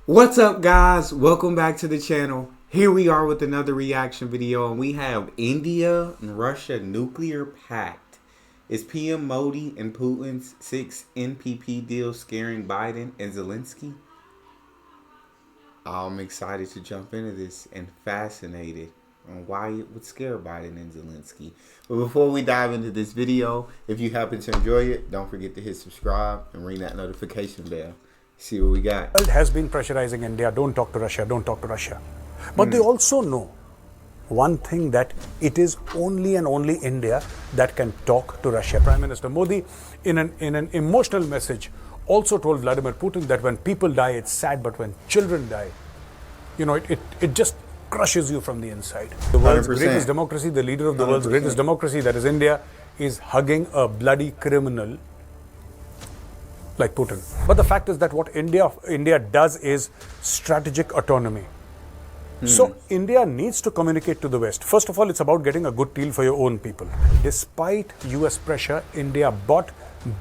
What's up, guys? Welcome back to the channel. Here we are with another reaction video, and we have India and Russia nuclear pact. Is PM Modi and Putin's 6 NPP deal scaring Biden and Zelensky? I'm excited to jump into this and fascinated on why it would scare Biden and Zelensky. But before we dive into this video, if you happen to enjoy it, don't forget to hit subscribe and ring that notification bell. See what we got. The world has been pressurizing India, don't talk to Russia, don't talk to Russia. But they also know one thing, that it is only and only India that can talk to Russia. Prime Minister Modi, in an emotional message, also told Vladimir Putin that when people die, it's sad, but when children die, it just crushes you from the inside. The world's 100%. greatest democracy, the leader of the world's 100%. greatest democracy, that is India, is hugging a bloody criminal like Putin. But the fact is that what India does is strategic autonomy. So India needs to communicate to the West. First of all, it's about getting a good deal for your own people. Despite US pressure, India bought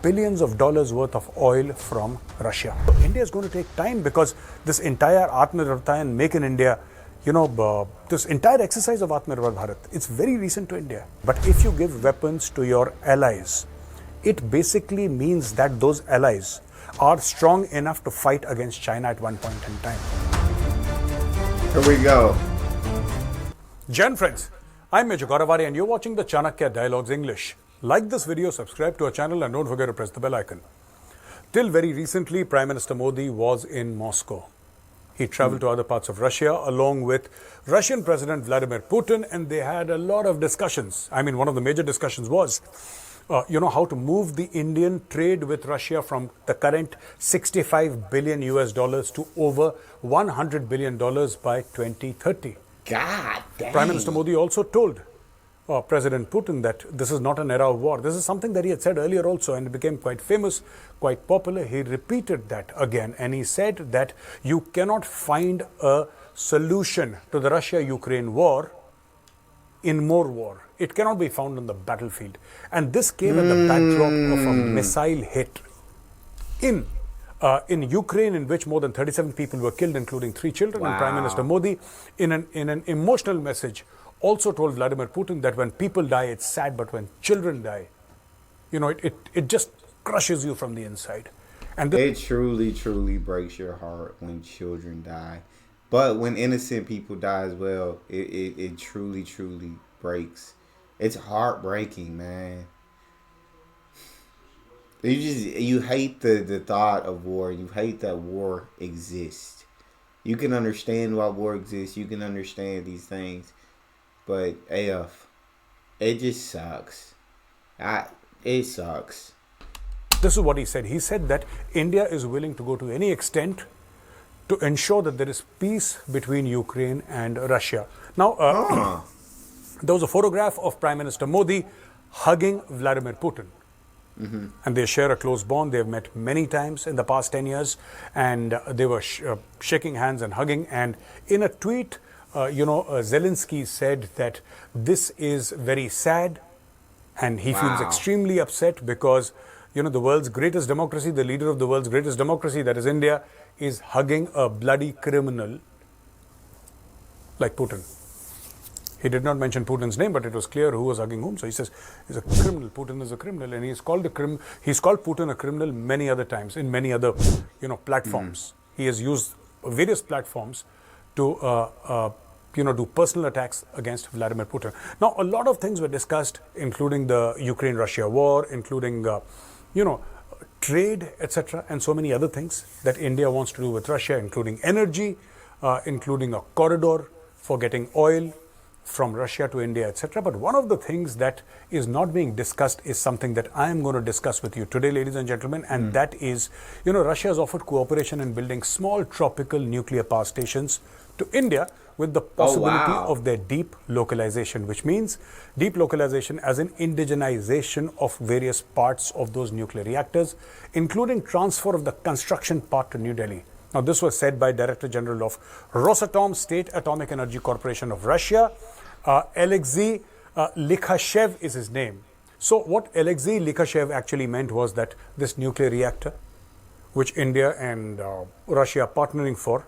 billions of dollars worth of oil from Russia. India is going to take time, because this entire Atmanirbharta and Make in India, this entire exercise of Atmanirbhar Bharat, it's very recent to India. But if you give weapons to your allies, it basically means that those allies are strong enough to fight against China at one point in time. Here we go. Jan friends, I'm Major Gauravari and you're watching the Chanakya Dialogues English. Like this video, subscribe to our channel and don't forget to press the bell icon. Till very recently, Prime Minister Modi was in Moscow. He traveled to other parts of Russia along with Russian President Vladimir Putin, and they had a lot of discussions. I mean, one of the major discussions was how to move the Indian trade with Russia from the current $65 billion to over $100 billion by 2030. God damn. Prime Minister Modi also told President Putin that this is not an era of war. This is something that he had said earlier also, and it became quite famous, quite popular. He repeated that again, and he said that you cannot find a solution to the Russia-Ukraine war in more war. It cannot be found on the battlefield. And this came at the backdrop of a missile hit in Ukraine, in which more than 37 people were killed, including 3 children. Wow. And Prime Minister Modi, in an emotional message, also told Vladimir Putin that when people die, it's sad, but when children die, it just crushes you from the inside. And It truly, truly breaks your heart when children die. But when innocent people die as well, it truly, truly breaks. It's heartbreaking, man. You hate the thought of war. You hate that war exists. You can understand why war exists. You can understand these things. But AF, it just sucks. It sucks. this is what he said. He said that India is willing to go to any extent to ensure that there is peace between Ukraine and Russia. Now, there was a photograph of Prime Minister Modi hugging Vladimir Putin. And they share a close bond. They have met many times in the past 10 years, and they were shaking hands and hugging. And in a tweet, Zelensky said that this is very sad, and he feels extremely upset because, the world's greatest democracy, the leader of the world's greatest democracy, that is India, is hugging a bloody criminal like Putin. He did not mention Putin's name, but it was clear who was hugging whom. So he says he's a criminal. Putin is a criminal, and he's called Putin a criminal many other times in many other platforms. He has used various platforms to do personal attacks against Vladimir Putin. Now, a lot of things were discussed, including the Ukraine-Russia war, including trade, etc., and so many other things that India wants to do with Russia, including energy, including a corridor for getting oil from Russia to India, etc. But one of the things that is not being discussed is something that I am going to discuss with you today, ladies and gentlemen, and that is, Russia has offered cooperation in building small tropical nuclear power stations to India with the possibility of their deep localization, which means deep localization as in indigenization of various parts of those nuclear reactors, including transfer of the construction part to New Delhi. Now, this was said by Director General of Rosatom, State Atomic Energy Corporation of Russia. Alexei Likhashev is his name. So what Alexei Likhashev actually meant was that this nuclear reactor, which India and Russia are partnering for,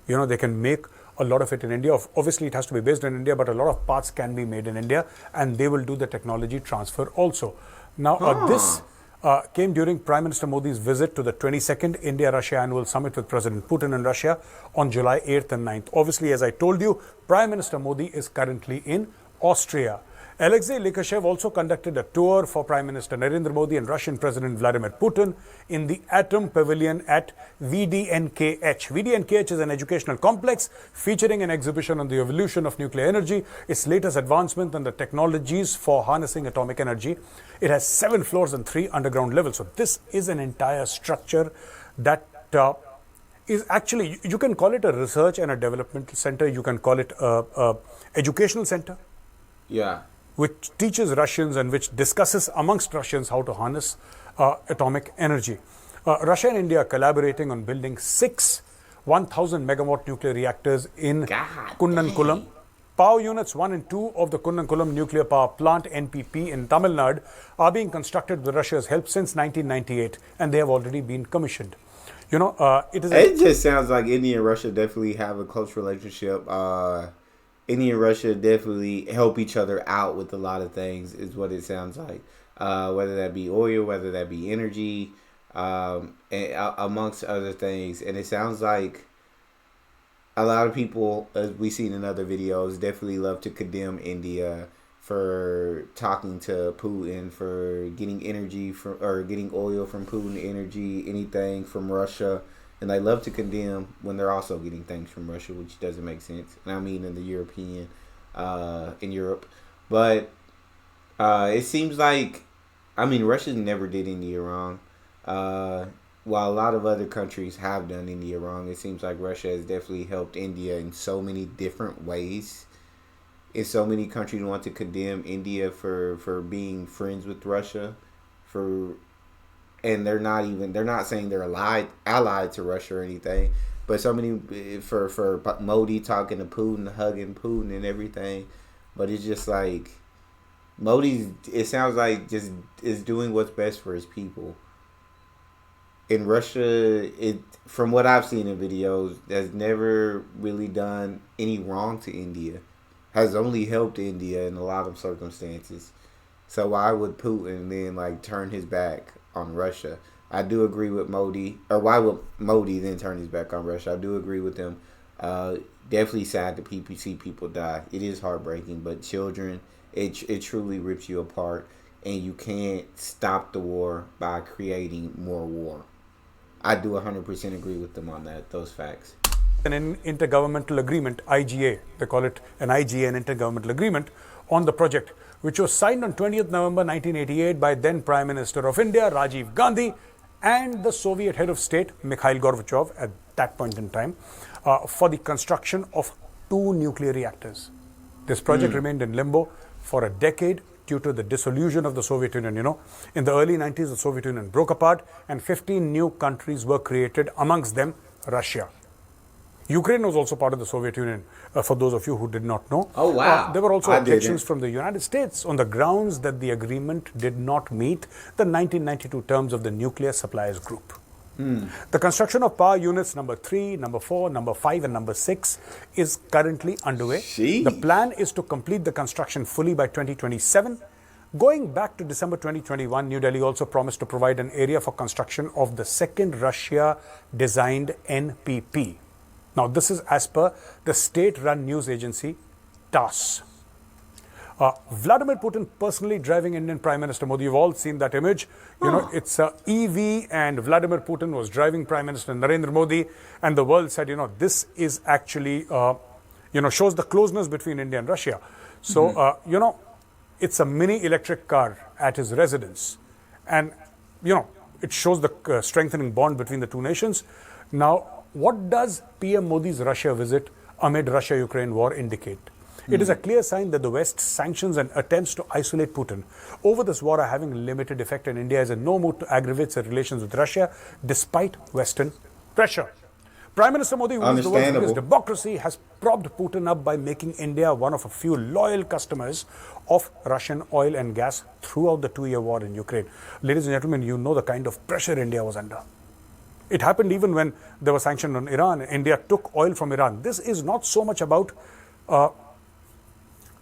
they can make a lot of it in India. Obviously, it has to be based in India, but a lot of parts can be made in India, and they will do the technology transfer also. Now, this came during Prime Minister Modi's visit to the 22nd India-Russia Annual Summit with President Putin in Russia on July 8th and 9th. Obviously, as I told you, Prime Minister Modi is currently in Austria. Alexei Likashev also conducted a tour for Prime Minister Narendra Modi and Russian President Vladimir Putin in the Atom Pavilion at VDNKH. VDNKH is an educational complex featuring an exhibition on the evolution of nuclear energy, its latest advancement and the technologies for harnessing atomic energy. It has 7 floors and 3 underground levels. So this is an entire structure that is actually, you can call it a research and a developmental center. You can call it a educational center. Yeah. Which teaches Russians and which discusses amongst Russians how to harness atomic energy. Russia and India are collaborating on building 6 1,000 megawatt nuclear reactors in Kunnankulam. Power units 1 and 2 of the Kunnankulam nuclear power plant, NPP, in Tamil Nadu are being constructed with Russia's help since 1998, and they have already been commissioned. It just sounds like India and Russia definitely have a close relationship. India and Russia definitely help each other out with a lot of things, is what it sounds like. Whether that be oil, whether that be energy, and, amongst other things. And it sounds like a lot of people, as we've seen in other videos, definitely love to condemn India for talking to Putin, for getting energy from, or getting oil from Putin, energy, anything from Russia. And they love to condemn when they're also getting things from Russia, which doesn't make sense. And I mean in the European, in Europe. But it seems like, Russia never did India wrong. While a lot of other countries have done India wrong, it seems like Russia has definitely helped India in so many different ways. And so many countries want to condemn India for being friends with Russia, and they're not saying they're allied to Russia or anything, but so many for Modi talking to Putin, hugging Putin and everything. But it's just like it sounds like just is doing what's best for his people. In Russia, from what I've seen in videos, has never really done any wrong to India. Has only helped India in a lot of circumstances. So why would Putin then turn his back on Russia? I do agree with Modi, or why would Modi then turn his back on Russia? I do agree with him. Definitely sad to see people die. It is heartbreaking, but children, it truly rips you apart, and you can't stop the war by creating more war. I do 100% agree with them on those facts. An intergovernmental agreement, IGA, they call it an IGA, an intergovernmental agreement on the project, which was signed on 20th November 1988 by then Prime Minister of India, Rajiv Gandhi, and the Soviet head of state, Mikhail Gorbachev, at that point in time, for the construction of 2 nuclear reactors. This project remained in limbo for a decade due to the dissolution of the Soviet Union. In the early 90s, the Soviet Union broke apart and 15 new countries were created, amongst them Russia. Ukraine was also part of the Soviet Union, for those of you who did not know. Oh, wow. There were also objections from the United States on the grounds that the agreement did not meet the 1992 terms of the Nuclear Suppliers Group. The construction of power units number 3, number 4, number 5 and number 6 is currently underway. The plan is to complete the construction fully by 2027. Going back to December 2021, New Delhi also promised to provide an area for construction of the second Russia-designed NPP. Now, this is as per the state-run news agency TASS. Vladimir Putin personally driving Indian Prime Minister Modi. You've all seen that image. It's EV, and Vladimir Putin was driving Prime Minister Narendra Modi, and the world said, this is actually, shows the closeness between India and Russia. So, it's a mini electric car at his residence, and, it shows the strengthening bond between the two nations. Now, what does PM Modi's Russia visit amid Russia-Ukraine war indicate? It is a clear sign that the West's sanctions and attempts to isolate Putin over this war are having limited effect, and India is in no mood to aggravate its relations with Russia despite Western pressure. Prime Minister Modi, who is the world's biggest democracy, has propped Putin up by making India one of a few loyal customers of Russian oil and gas throughout the 2-year war in Ukraine. Ladies and gentlemen, you know the kind of pressure India was under. It happened even when there was sanction on Iran. India took oil from Iran. This is not so much about,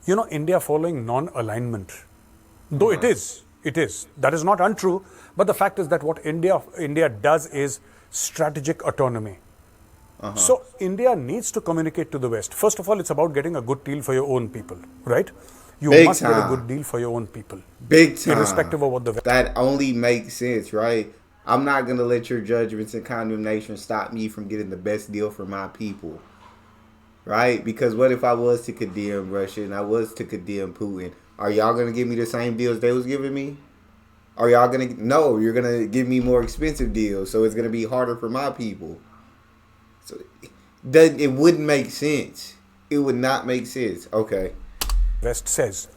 India following non-alignment. Though it is. That is not untrue. But the fact is that what India does is strategic autonomy. So India needs to communicate to the West. First of all, it's about getting a good deal for your own people, right? You must get a good deal for your own people. Big time. Irrespective of what the West. That only makes sense, right? I'm not going to let your judgments and condemnation stop me from getting the best deal for my people. Right? Because what if I was to condemn Russia and I was to condemn Putin? Are y'all going to give me the same deals they was giving me? Are y'all going to... No, you're going to give me more expensive deals. So it's going to be harder for my people. So it wouldn't make sense. It would not make sense. Okay. West says.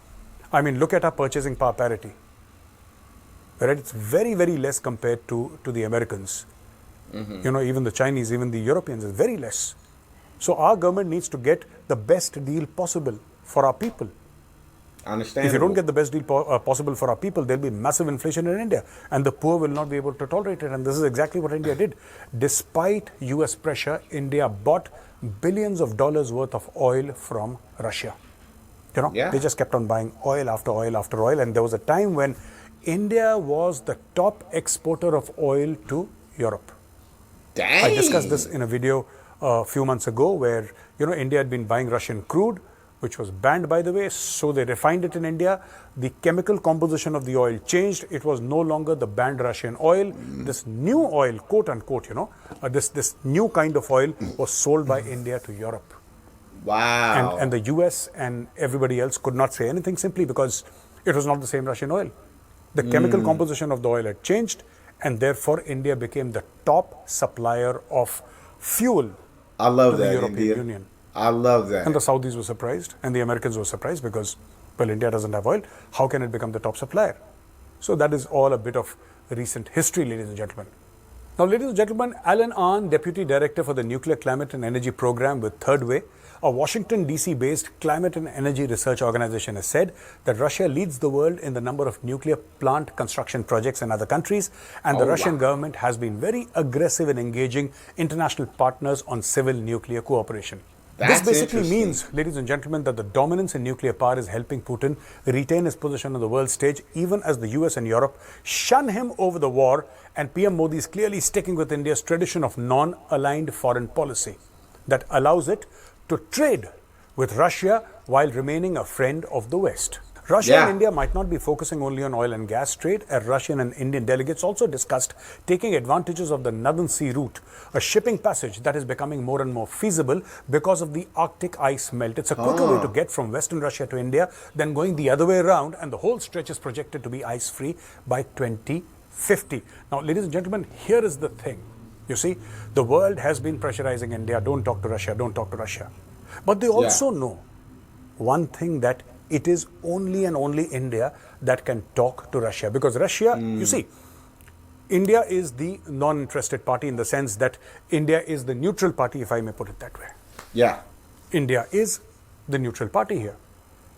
I mean, look at our purchasing power parity. Right? It's very, very less compared to the Americans. Even the Chinese, even the Europeans, is very less. So our government needs to get the best deal possible for our people. Understandable. If you don't get the best deal possible for our people, there'll be massive inflation in India. And the poor will not be able to tolerate it. And this is exactly what India did. Despite US pressure, India bought billions of dollars worth of oil from Russia. They just kept on buying oil after oil after oil. And there was a time when India was the top exporter of oil to Europe. Dang. I discussed this in a video a few months ago where, India had been buying Russian crude, which was banned, by the way. So they refined it in India. The chemical composition of the oil changed. It was no longer the banned Russian oil. This new oil, quote unquote, this new kind of oil was sold by India to Europe. Wow. And the US and everybody else could not say anything simply because it was not the same Russian oil. The chemical composition of the oil had changed, and therefore India became the top supplier of fuel to the European Union. I love that. And the Saudis were surprised, and the Americans were surprised because, India doesn't have oil. How can it become the top supplier? So that is all a bit of recent history, ladies and gentlemen. Now, ladies and gentlemen, Alan Ahn, Deputy Director for the Nuclear Climate and Energy Program with Third Way, a Washington, D.C.-based climate and energy research organization, has said that Russia leads the world in the number of nuclear plant construction projects in other countries, and the Russian government has been very aggressive in engaging international partners on civil nuclear cooperation. This basically means, ladies and gentlemen, that the dominance in nuclear power is helping Putin retain his position on the world stage, even as the US and Europe shun him over the war, and PM Modi is clearly sticking with India's tradition of non-aligned foreign policy that allows it to trade with Russia while remaining a friend of the West. Russia and India might not be focusing only on oil and gas trade, as Russian and Indian delegates also discussed taking advantages of the Northern Sea route, a shipping passage that is becoming more and more feasible because of the Arctic ice melt. It's a quicker way to get from Western Russia to India than going the other way around, and the whole stretch is projected to be ice-free by 2050. Now, ladies and gentlemen, here is the thing. You see, the world has been pressurizing India, don't talk to Russia, don't talk to Russia. But they also know one thing, that it is only and only India that can talk to Russia. Because Russia, you see, India is the non-interested party in the sense that India is the neutral party, if I may put it that way. Yeah. India is the neutral party here.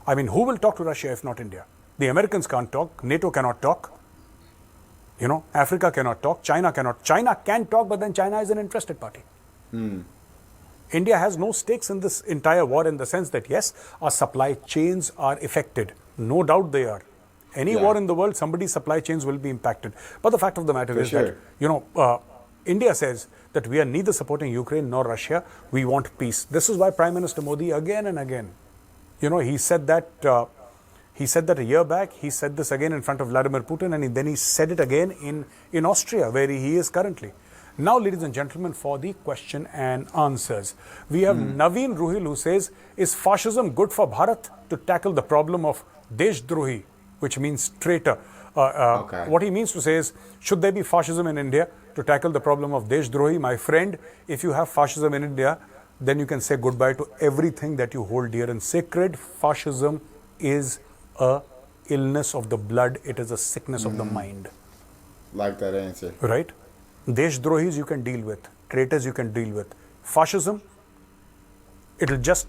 I mean, who will talk to Russia if not India? The Americans can't talk, NATO cannot talk. Africa cannot talk, China cannot. China can talk, but then China is an interested party. India has no stakes in this entire war in the sense that, yes, our supply chains are affected. No doubt they are. Any war in the world, somebody's supply chains will be impacted. But the fact of the matter is that, India says that we are neither supporting Ukraine nor Russia. We want peace. This is why Prime Minister Modi again and again, he said that a year back. He said this again in front of Vladimir Putin, and then he said it again in Austria, where he is currently. Now, ladies and gentlemen, for the question and answers, we have Naveen Ruhil, who says, is fascism good for Bharat to tackle the problem of Deshdrohi, which means traitor? What he means to say is, should there be fascism in India to tackle the problem of Deshdrohi? My friend, if you have fascism in India, then you can say goodbye to everything that you hold dear and sacred. Fascism is a illness of the blood. It is a sickness of the mind. Like that answer. Right? Deshdrohis you can deal with. Traitors you can deal with. Fascism, it'll just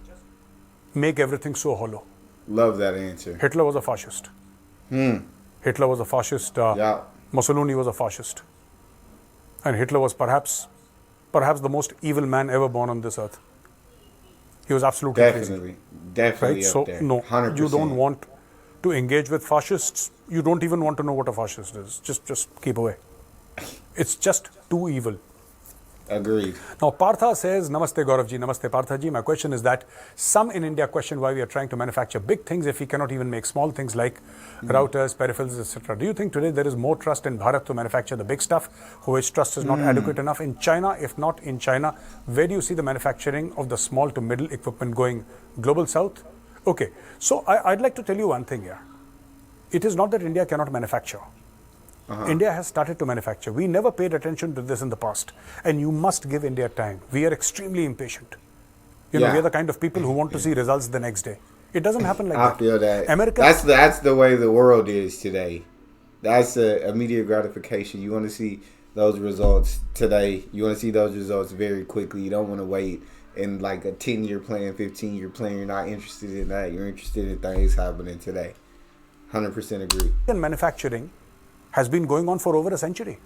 make everything so hollow. Love that answer. Hitler was a fascist. Hitler was a fascist. Mussolini was a fascist. And Hitler was perhaps the most evil man ever born on this earth. He was absolutely Definitely. crazy. Definitely Right? up So, there. no, 100%. you don't want to engage with fascists. You don't even want to know what a fascist is. Just keep away. It's just too evil. Agreed. Now, Partha says, Namaste Gauravji, Namaste Parthaji. My question is that some in India question why we are trying to manufacture big things if we cannot even make small things like routers, peripherals, etc. Do you think today there is more trust in Bharat to manufacture the big stuff, for which trust is not adequate enough in China? If not in China, where do you see the manufacturing of the small to middle equipment going? Global South? Okay, so I'd like to tell you one thing here. It is not that India cannot manufacture. India has started to manufacture. We never paid attention to this in the past. And you must give India time. We are extremely impatient. You know, we are the kind of people who want to see results the next day. It doesn't happen like that. I feel that. America, that's the way the world is today. That's immediate gratification. You want to see those results today. You want to see those results very quickly. You don't want to wait in like a 10-year plan, 15-year plan. You're not interested in that. You're interested in things happening today. 100% agree. manufacturing has been going on for over a century.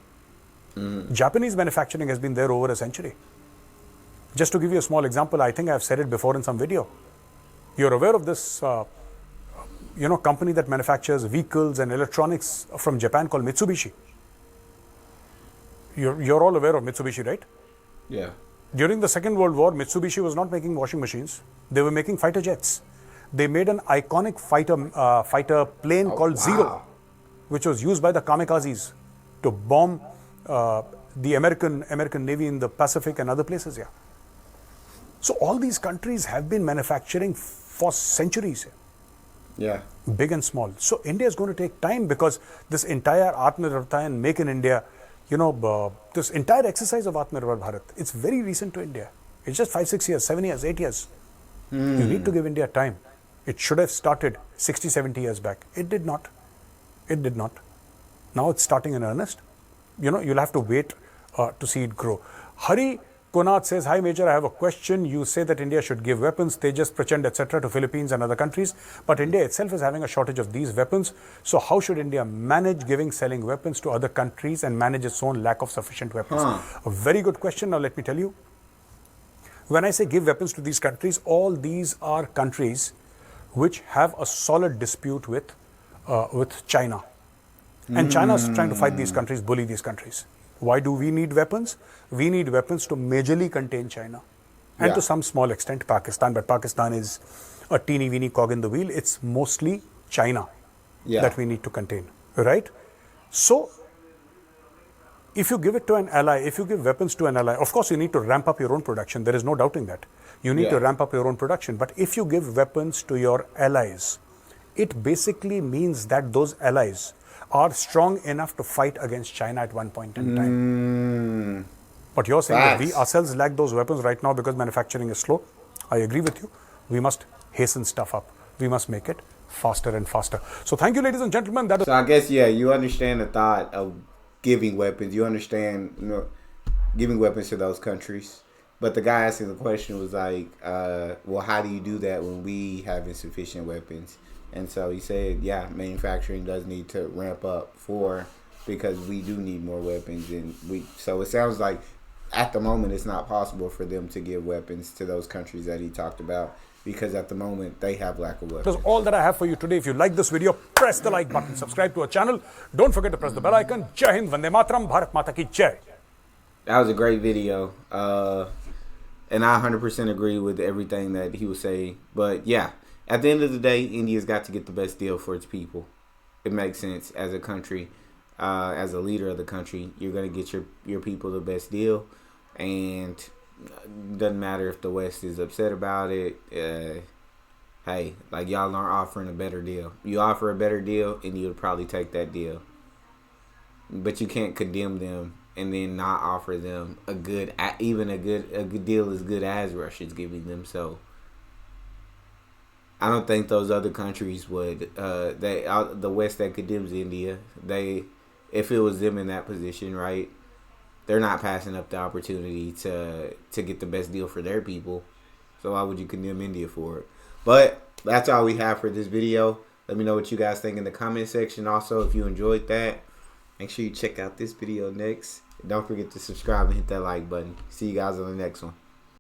Japanese manufacturing has been there over a century. Just to give you a small example, I think I've said it before in some video. You're aware of this, company that manufactures vehicles and electronics from Japan called Mitsubishi. You're all aware of Mitsubishi, right? Yeah. During the Second World War, Mitsubishi was not making washing machines. They were making fighter jets. They made an iconic fighter plane called Zero, which was used by the kamikazes to bomb the American Navy in the Pacific and other places. Yeah. So all these countries have been manufacturing for centuries. Yeah. Big and small. So India is going to take time, because this entire Atmanirbharta and Make in India, this entire exercise of Atmanirbhar Bharat, it's very recent to India. It's just 5, 6 years, 7 years, 8 years. You need to give India time. It should have started 60, 70 years back. It did not. It did not. Now it's starting in earnest. You'll have to wait to see it grow. Hari Konat says, hi Major, I have a question. You say that India should give weapons, Tejas, Prachand, etc. to Philippines and other countries, but India itself is having a shortage of these weapons. So how should India manage selling weapons to other countries and manage its own lack of sufficient weapons? A very good question. Now let me tell you. When I say give weapons to these countries, all these are countries which have a solid dispute with China. And China is trying to fight these countries, bully these countries. Why do we need weapons? We need weapons to majorly contain China. And to some small extent Pakistan. But Pakistan is a teeny weeny cog in the wheel. It's mostly China that we need to contain. Right? So, if you give it to an ally, if you give weapons to an ally, of course you need to ramp up your own production. There is no doubting that. You need to ramp up your own production. But if you give weapons to your allies, it basically means that those allies are strong enough to fight against China at one point in time. But you're saying that we ourselves lack those weapons right now because manufacturing is slow. I agree with you. We must hasten stuff up. We must make it faster and faster. So thank you, ladies and gentlemen. So I guess, you understand the thought of giving weapons. You understand, giving weapons to those countries. But the guy asking the question was like, well, how do you do that when we have insufficient weapons? And so he said, manufacturing does need to ramp up because we do need more weapons. So it sounds like at the moment it's not possible for them to give weapons to those countries that he talked about, because at the moment they have lack of weapons. That's all that I have for you today. If you like this video, press the like button, subscribe to our channel. Don't forget to press the bell icon. Jai Hind, Vande Mataram, Bharat Mata Ki Jai. That was a great video. And I 100% agree with everything that he was saying. But at the end of the day, India's got to get the best deal for its people. It makes sense as a country, as a leader of the country. You're going to get your people the best deal. And it doesn't matter if the West is upset about it. Hey, like y'all aren't offering a better deal. You offer a better deal, and you'll probably take that deal. But you can't condemn them and then not offer them a good deal as good as Russia's giving them. So I don't think those other countries would. The West that condemns India, if it was them in that position, right? They're not passing up the opportunity to get the best deal for their people. So why would you condemn India for it? But that's all we have for this video. Let me know what you guys think in the comment section. Also, if you enjoyed that, make sure you check out this video next. Don't forget to subscribe and hit that like button. See you guys on the next one.